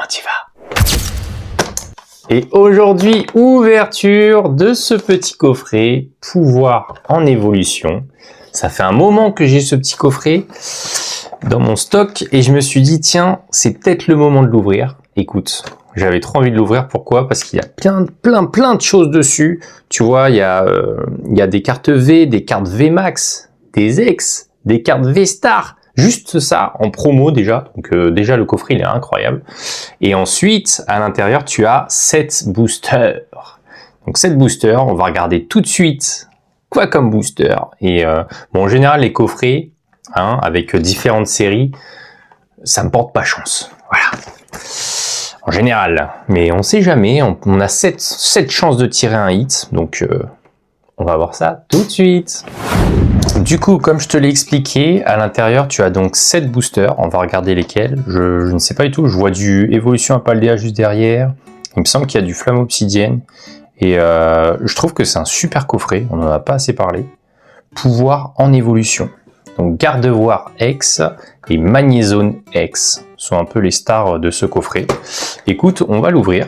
tu vas. Et aujourd'hui, ouverture de ce petit coffret, pouvoir en évolution. Ça fait un moment que j'ai ce petit coffret dans mon stock et je me suis dit, tiens, c'est peut-être le moment de l'ouvrir. Écoute, j'avais trop envie de l'ouvrir. Pourquoi? Parce qu'il y a plein de choses dessus. Tu vois, il y a des cartes V, des cartes VMAX, des X, des cartes V-Star. Juste ça en promo déjà. Donc déjà le coffret il est incroyable. Et ensuite à l'intérieur tu as 7 boosters. Donc 7 boosters, on va regarder tout de suite quoi comme booster. Et bon, en général les coffrets avec différentes séries, ça me porte pas chance. Voilà. En général, mais on sait jamais. On a 7 chances de tirer un hit. Donc on va voir ça tout de suite. Du coup, comme je te l'ai expliqué, à l'intérieur, tu as donc 7 boosters. On va regarder lesquels. Je ne sais pas du tout. Je vois du Évolution Apaldea juste derrière. Il me semble qu'il y a du Flamme Obsidienne. Et je trouve que c'est un super coffret. On n'en a pas assez parlé. Pouvoir en évolution. Donc Gardevoir X et Magnézone X sont un peu les stars de ce coffret. Écoute, on va l'ouvrir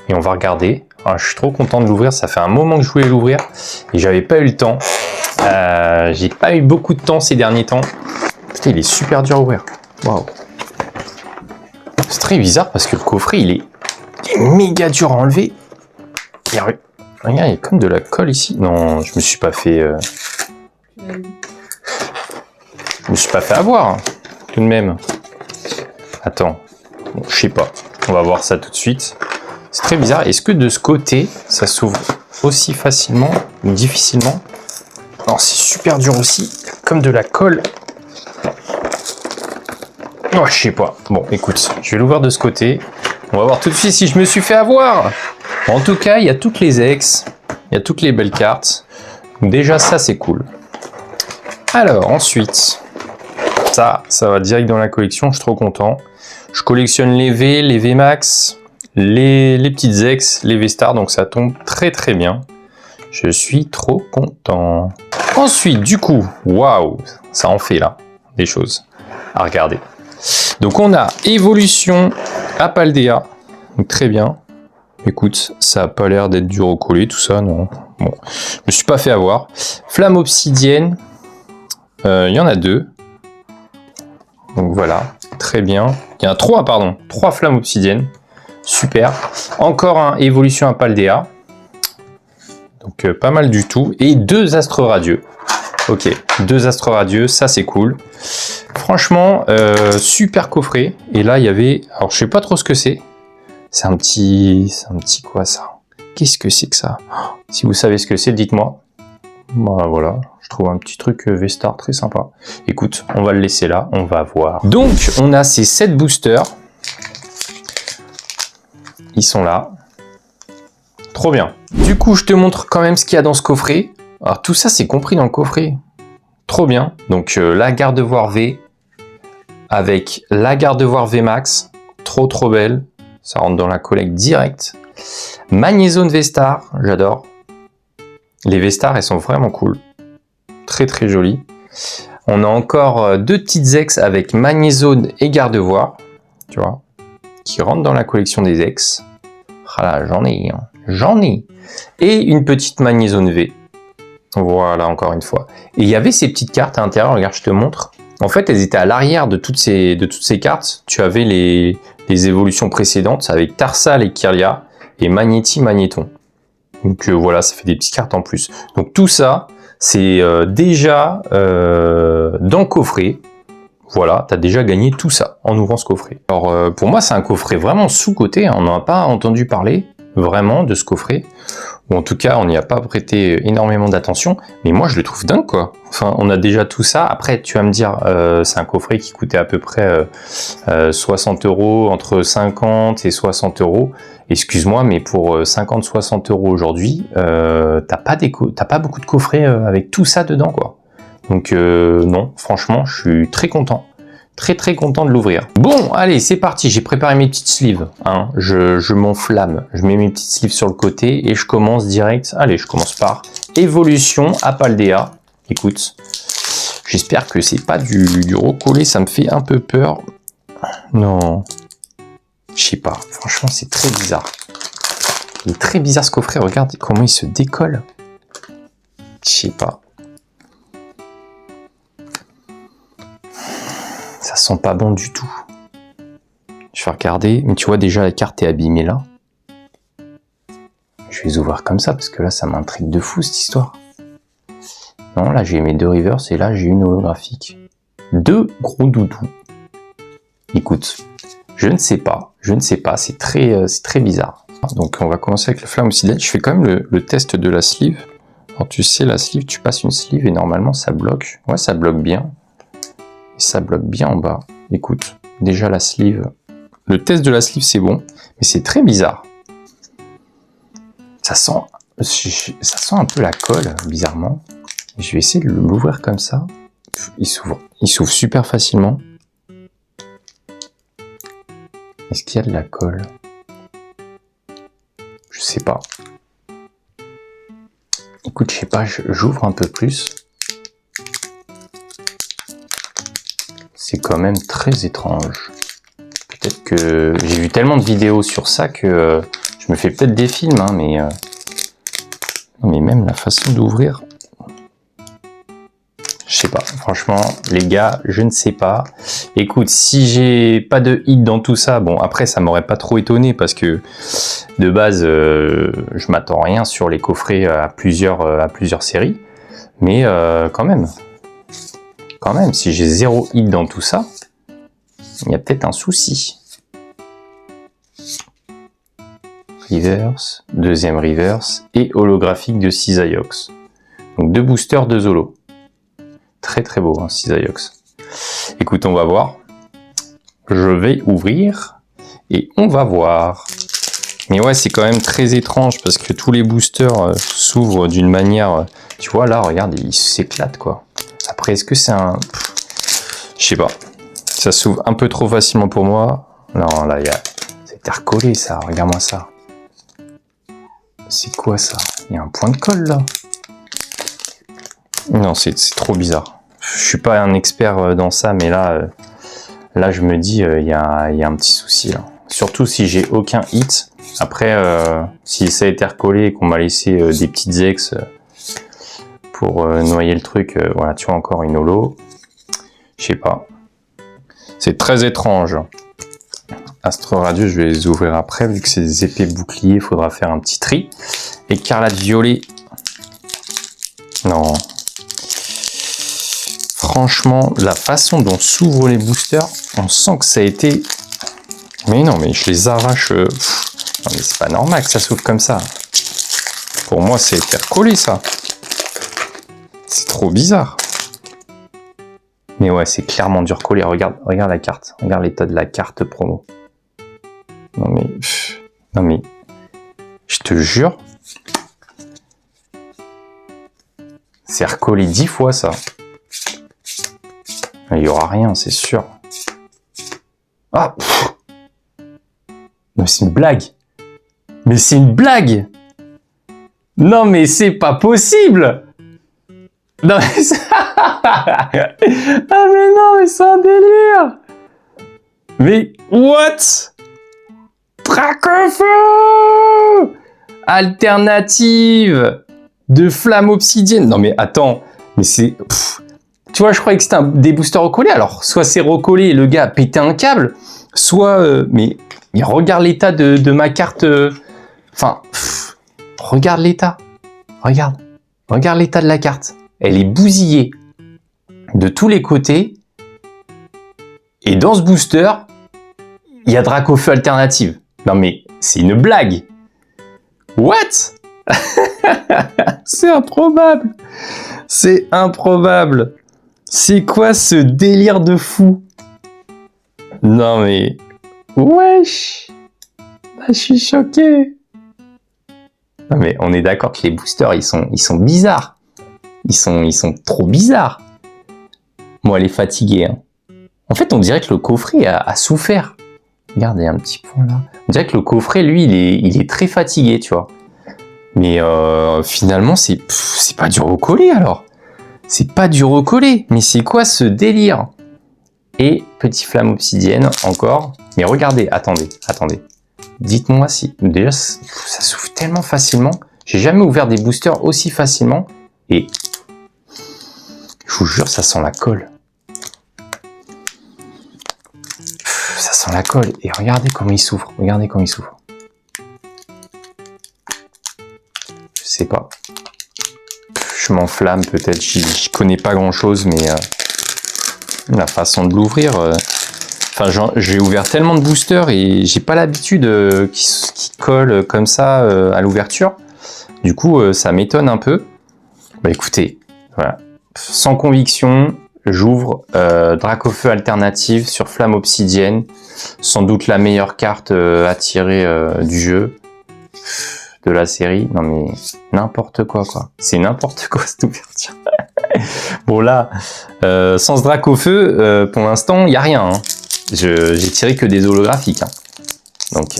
et on va regarder. Alors, je suis trop content de l'ouvrir. Ça fait un moment que je voulais l'ouvrir et j'avais pas eu le temps. J'ai pas eu beaucoup de temps ces derniers temps. Putain, il est super dur à ouvrir. Waouh. C'est très bizarre parce que le coffret, il est méga dur à enlever. Et regarde, il y a comme de la colle ici. Non, je me suis pas fait... Je me suis pas fait avoir, tout de même. Attends, bon, je sais pas. On va voir ça tout de suite. C'est très bizarre. Est-ce que de ce côté, ça s'ouvre aussi facilement ou difficilement? Non, c'est super dur aussi, comme de la colle. Oh, je sais pas. Bon, écoute, je vais l'ouvrir de ce côté. On va voir tout de suite si je me suis fait avoir. En tout cas, il y a toutes les ex, il y a toutes les belles cartes. Donc déjà, ça, c'est cool. Alors, ensuite, ça va direct dans la collection. Je suis trop content. Je collectionne les V, les VMAX, les petites ex, les V-Star. Donc, ça tombe très bien. Je suis trop content. Ensuite, du coup, waouh, ça en fait là, des choses à regarder. Donc on a Évolution Apaldea, donc très bien. Écoute, ça a pas l'air d'être dur au collet, tout ça, non. Bon, je me suis pas fait avoir. Flamme Obsidienne, il y en a 2. Donc voilà, très bien. Il y en a 3, pardon, 3 Flammes Obsidiennes, super. Encore un Évolution Apaldea. Donc pas mal du tout. Et 2 Astres Radieux. Ok, 2 Astres Radieux, ça c'est cool. Franchement, super coffret. Et là, il y avait... Alors, je sais pas trop ce que c'est. C'est un petit quoi, ça? Qu'est-ce que c'est que ça? Si vous savez ce que c'est, dites-moi. Bah, voilà, je trouve un petit truc V-Star très sympa. Écoute, on va le laisser là, on va voir. Donc, on a ces 7 boosters. Ils sont là. Trop bien. Du coup, je te montre quand même ce qu'il y a dans ce coffret. Alors, tout ça, c'est compris dans le coffret. Trop bien. Donc, la Gardevoir V avec la Gardevoir VMAX. Trop belle. Ça rentre dans la collecte directe. Magnézone V-Star, j'adore. Les V-Star, elles sont vraiment cool. Très jolies. On a encore 2 petites ex avec Magnézone et Gardevoir. Tu vois, qui rentrent dans la collection des ex. Ah là, j'en ai. Et une petite Magnézone V. Voilà, encore une fois. Et il y avait ces petites cartes à l'intérieur, regarde, je te montre. En fait, elles étaient à l'arrière de toutes ces cartes. Tu avais les évolutions précédentes avec Tarsal et Kirlia et Magnéton. Donc voilà, ça fait des petites cartes en plus. Donc tout ça, c'est déjà dans le coffret. Voilà, tu as déjà gagné tout ça en ouvrant ce coffret. Alors pour moi, c'est un coffret vraiment sous-coté. On n'en a pas entendu parler vraiment de ce coffret. Ou en tout cas, on n'y a pas prêté énormément d'attention. Mais moi, je le trouve dingue, quoi. Enfin, on a déjà tout ça. Après, tu vas me dire, c'est un coffret qui coûtait à peu près 60 €, entre 50 et 60 €. Excuse-moi, mais pour 50-60 € aujourd'hui, t'as pas beaucoup de coffrets avec tout ça dedans, quoi. Donc non, franchement, je suis très content. Très content de l'ouvrir. Bon, allez, c'est parti. J'ai préparé mes petites sleeves. Hein. Je m'enflamme. Je mets mes petites sleeves sur le côté et je commence direct. Allez, je commence par Évolution Apaldea. Écoute, j'espère que c'est pas du recollé. Ça me fait un peu peur. Non. Je sais pas, franchement c'est très bizarre. Il est très bizarre ce coffret, regarde comment il se décolle. Je sais pas. Ça sent pas bon du tout. Je vais regarder, mais tu vois déjà la carte est abîmée là. Je vais les ouvrir comme ça parce que là ça m'intrigue de fou cette histoire. Non, là j'ai mes 2 reverse et là j'ai une holographique. 2 gros doudous. Écoute, je ne sais pas, c'est très bizarre. Donc on va commencer avec le flamme obsidienne. Je fais quand même le test de la sleeve. Alors tu sais, la sleeve, tu passes une sleeve et normalement ça bloque. Ouais, ça bloque bien. Et ça bloque bien en bas. Écoute, déjà la sleeve. Le test de la sleeve c'est bon, mais c'est très bizarre. Ça sent un peu la colle, bizarrement. Je vais essayer de l'ouvrir comme ça. Il s'ouvre super facilement. Est-ce qu'il y a de la colle? Je sais pas. Écoute, je sais pas, j'ouvre un peu plus. C'est quand même très étrange. Peut-être que j'ai vu tellement de vidéos sur ça que je me fais peut-être des films, hein, mais même la façon d'ouvrir, je sais pas. Franchement, les gars, je ne sais pas. Écoute, si j'ai pas de hit dans tout ça, bon après ça m'aurait pas trop étonné parce que de base, je m'attends rien sur les coffrets à plusieurs séries, mais quand même, si j'ai 0 hit dans tout ça, il y a peut-être un souci. Reverse, deuxième reverse et holographique de Cisaiox. Donc 2 boosters, 2 holos. Très très beau, hein, Cisaiox. Écoute, on va voir. Je vais ouvrir et on va voir. Mais ouais, c'est quand même très étrange parce que tous les boosters s'ouvrent d'une manière... Tu vois, là, regarde, ils s'éclatent, quoi. Après, est-ce que c'est un... Je sais pas. Ça s'ouvre un peu trop facilement pour moi. Non, là, c'est recollé, ça. Regarde-moi ça. C'est quoi, ça? Il y a un point de colle, là. Non, c'est trop bizarre. Je suis pas un expert dans ça, mais là, je me dis, il y a un petit souci, là. Surtout si j'ai aucun hit. Après, si ça a été recollé et qu'on m'a laissé des petites ex pour noyer le truc, voilà, tu vois, encore une holo. Je sais pas. C'est très étrange. Astre Radieux, je vais les ouvrir après, vu que c'est des épées boucliers, il faudra faire un petit tri. Écarlate violet. Non. Franchement, la façon dont s'ouvrent les boosters, on sent que ça a été... Mais non, mais je les arrache... Non mais c'est pas normal que ça s'ouvre comme ça. Pour moi, c'est été recollé, ça. C'est trop bizarre. Mais ouais, c'est clairement du recollé. Regarde la carte. Regarde l'état de la carte promo. Non mais... Je te jure. C'est recollé 10 fois, ça. Il n'y aura rien, c'est sûr. Ah pff. Mais c'est une blague. Mais c'est une blague. Non mais c'est pas possible. Non mais ah mais non mais c'est un délire. Mais what? Dracofeu. Alternative de flamme obsidienne. Non mais attends, mais c'est... Tu vois, je croyais que c'était des boosters recollés. Alors, soit c'est recollé et le gars a pété un câble, soit... mais regarde l'état de ma carte... Enfin, regarde l'état. Regarde l'état de la carte. Elle est bousillée de tous les côtés. Et dans ce booster, il y a Dracofeu alternative. Non mais, c'est une blague. What? C'est improbable. C'est improbable. C'est quoi ce délire de fou? Non mais... Wesh. Là, je suis choqué. Non mais on est d'accord que les boosters, ils sont bizarres. Ils sont trop bizarres. Moi, elle est fatiguée. Hein. En fait, on dirait que le coffret a souffert. Regardez, un petit point là. On dirait que le coffret, lui, il est très fatigué, tu vois. Mais finalement, c'est pas du recollé alors. C'est pas du recollé. Mais c'est quoi ce délire? Et petit flamme obsidienne, encore. Mais regardez, attendez. Dites-moi si... Déjà, ça s'ouvre tellement facilement. J'ai jamais ouvert des boosters aussi facilement. Et je vous jure, ça sent la colle. Ça sent la colle. Et regardez comment il s'ouvre. Je sais pas. Je m'enflamme peut-être. J'y connais pas grand-chose, mais la façon de l'ouvrir... Enfin, j'ai ouvert tellement de boosters et j'ai pas l'habitude qui collent comme ça à l'ouverture. Du coup, ça m'étonne un peu. Bah écoutez, voilà. Sans conviction, j'ouvre Dracofeu alternative sur Flamme Obsidienne. Sans doute la meilleure carte à tirer du jeu, de la série. Non mais n'importe quoi. C'est n'importe quoi cette ouverture. Bon là, sans ce Dracofeu, pour l'instant, il n'y a rien. Hein. J'ai tiré que des holographiques. Hein. Donc,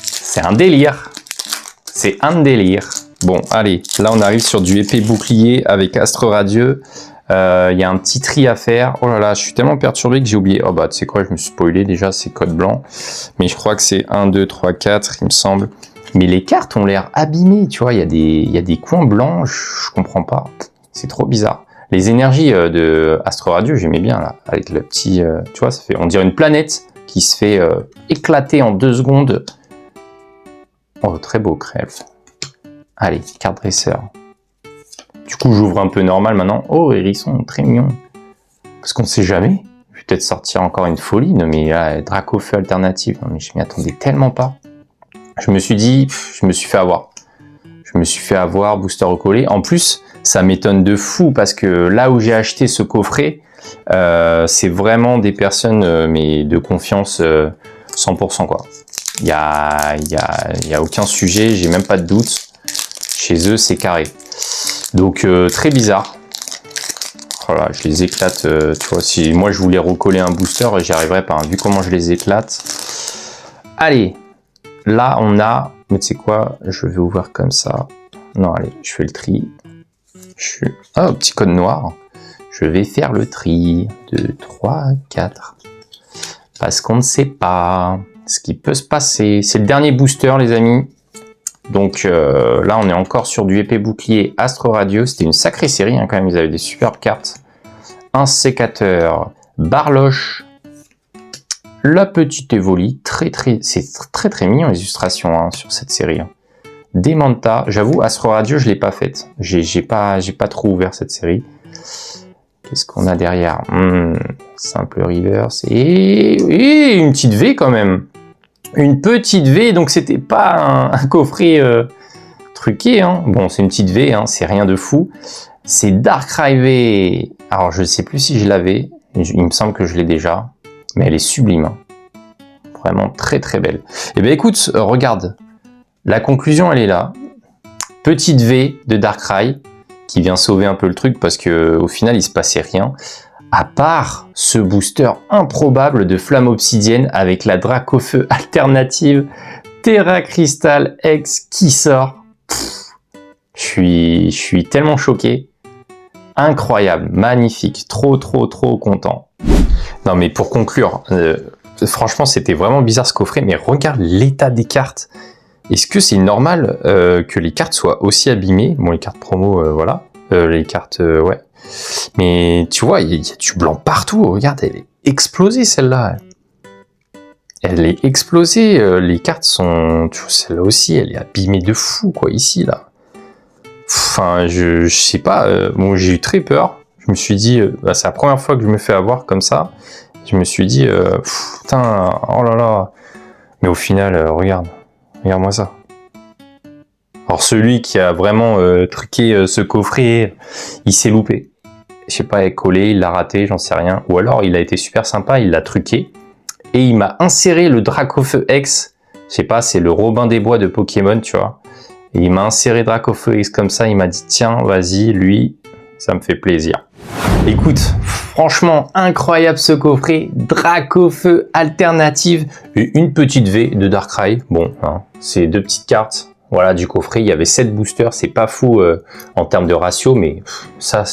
c'est un délire. Bon, allez, là on arrive sur du épée bouclier avec Astre Radieux. Il y a un petit tri à faire. Oh là là, je suis tellement perturbé que j'ai oublié. Oh bah, tu sais quoi, je me suis spoilé déjà, c'est code blanc. Mais je crois que c'est 1, 2, 3, 4, il me semble. Mais les cartes ont l'air abîmées, tu vois. Il y a des coins blancs, je comprends pas. C'est trop bizarre. Les énergies de Astre Radieux, j'aimais bien là, avec le petit, tu vois, ça fait, on dirait une planète qui se fait éclater en 2 secondes. Oh, très beau crève. Allez, carte dresseur. Du coup, j'ouvre un peu normal maintenant. Oh, hérisson, très mignon. Parce qu'on ne sait jamais. Je vais peut-être sortir encore une folie, non mais là, Dracofeu alternative. Non mais je m'y attendais tellement pas. Je me suis dit, je me suis fait avoir. Booster recollé. En plus, ça m'étonne de fou parce que là où j'ai acheté ce coffret, c'est vraiment des personnes mais de confiance 100% quoi. Il y a aucun sujet, j'ai même pas de doute. Chez eux, c'est carré. Donc très bizarre. Voilà, je les éclate. Tu vois, si moi je voulais recoller un booster, j'y arriverais pas. Hein, vu comment je les éclate. Allez, là on a. Mais tu sais quoi, je vais ouvrir comme ça. Non, allez, je fais le tri. Oh, petit code noir. Je vais faire le tri. 2, 3, 4. Parce qu'on ne sait pas ce qui peut se passer. C'est le dernier booster, les amis. Donc là, on est encore sur du épée bouclier Astre Radieux. C'était une sacrée série, hein, quand même. Ils avaient des superbes cartes. Un sécateur, Barloche. La petite Evoli. C'est très mignon, les illustrations hein, sur cette série. Hein. Demanta, j'avoue, Astre Radieux, je l'ai pas faite. J'ai pas trop ouvert cette série. Qu'est-ce qu'on a derrière? Simple reverse et une petite V quand même. Une petite V, donc c'était pas un coffret truqué. Hein. Bon, c'est une petite V, hein, c'est rien de fou. C'est Darkrai V. Alors, je ne sais plus si je l'avais. Il me semble que je l'ai déjà. Mais elle est sublime. Hein. Vraiment très belle. Eh bien, écoute, regarde. La conclusion, elle est là. Petite V de Darkrai qui vient sauver un peu le truc parce que au final, il se passait rien. À part ce booster improbable de Flamme Obsidienne avec la Dracofeu alternative Terra Crystal X qui sort. Je suis tellement choqué. Incroyable, magnifique, trop content. Non mais pour conclure, franchement c'était vraiment bizarre ce coffret, mais regarde l'état des cartes. Est-ce que c'est normal que les cartes soient aussi abîmées? Bon, les cartes promo, voilà. Les cartes, ouais. Mais tu vois, il y a du blanc partout. Regarde, elle est explosée celle-là. Elle est explosée. Les cartes sont... Tu vois, celle-là aussi, elle est abîmée de fou, quoi, ici, là. Enfin, je sais pas. Bon, j'ai eu très peur. Je me suis dit, c'est la première fois que je me fais avoir comme ça. Je me suis dit, putain, oh là là. Mais au final, regarde-moi ça. Alors celui qui a vraiment truqué ce coffret, il s'est loupé. Je sais pas, il a collé, il l'a raté, j'en sais rien. Ou alors il a été super sympa, il l'a truqué. Et il m'a inséré le Dracofeu X. Je sais pas, c'est le Robin des Bois de Pokémon, tu vois. Et il m'a inséré Dracofeu X comme ça, il m'a dit tiens, vas-y, lui, ça me fait plaisir. Écoute, franchement, incroyable ce coffret. Dracofeu alternative et une petite V de Darkrai. Bon, hein, c'est 2 petites cartes. voilà, du coffret. Il y avait 7 boosters, c'est pas fou en termes de ratio, mais ça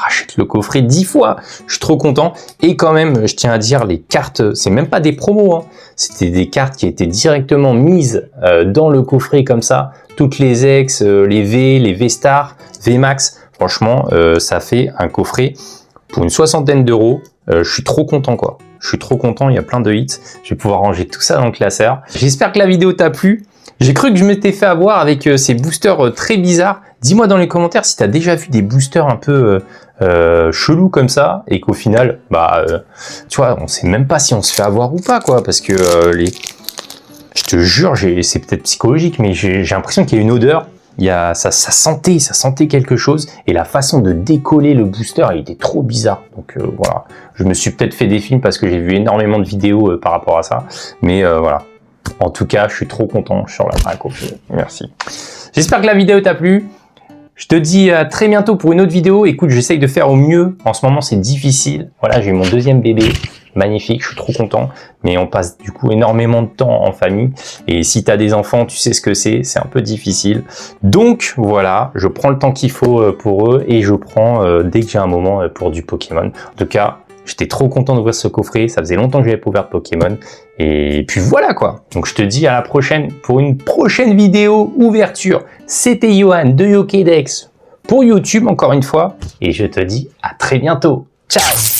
rachète le coffret 10 fois. Je suis trop content. Et quand même, je tiens à dire, les cartes, c'est même pas des promos, hein. C'était des cartes qui étaient directement mises dans le coffret comme ça. Toutes les X, les V, les V-Star, V-Max. Franchement, ça fait un coffret pour une 60aine d'euros. Je suis trop content, quoi. Je suis trop content, il y a plein de hits. Je vais pouvoir ranger tout ça dans le classeur. J'espère que la vidéo t'a plu. J'ai cru que je m'étais fait avoir avec ces boosters très bizarres. Dis-moi dans les commentaires si tu as déjà vu des boosters un peu chelous comme ça et qu'au final, tu vois, on sait même pas si on se fait avoir ou pas, quoi, parce que je te jure, c'est peut-être psychologique, mais j'ai l'impression qu'il y a une odeur. Ça sentait quelque chose, et la façon de décoller le booster, il était trop bizarre. Donc voilà, je me suis peut-être fait des films parce que j'ai vu énormément de vidéos par rapport à ça, mais voilà. En tout cas, je suis trop content sur la marque. Merci. J'espère que la vidéo t'a plu. Je te dis à très bientôt pour une autre vidéo. Écoute, j'essaye de faire au mieux. En ce moment, c'est difficile. Voilà, j'ai eu mon deuxième bébé. Magnifique, je suis trop content. Mais on passe du coup énormément de temps en famille. Et si tu as des enfants, tu sais ce que c'est. C'est un peu difficile. Donc voilà, je prends le temps qu'il faut pour eux. Et je prends dès que j'ai un moment pour du Pokémon. En tout cas, j'étais trop content d'ouvrir ce coffret. Ça faisait longtemps que j'avais pas ouvert de Pokémon. Et puis voilà, quoi. Donc je te dis à la prochaine pour une prochaine vidéo ouverture. C'était Johan de Yokédex pour YouTube encore une fois. Et je te dis à très bientôt. Ciao!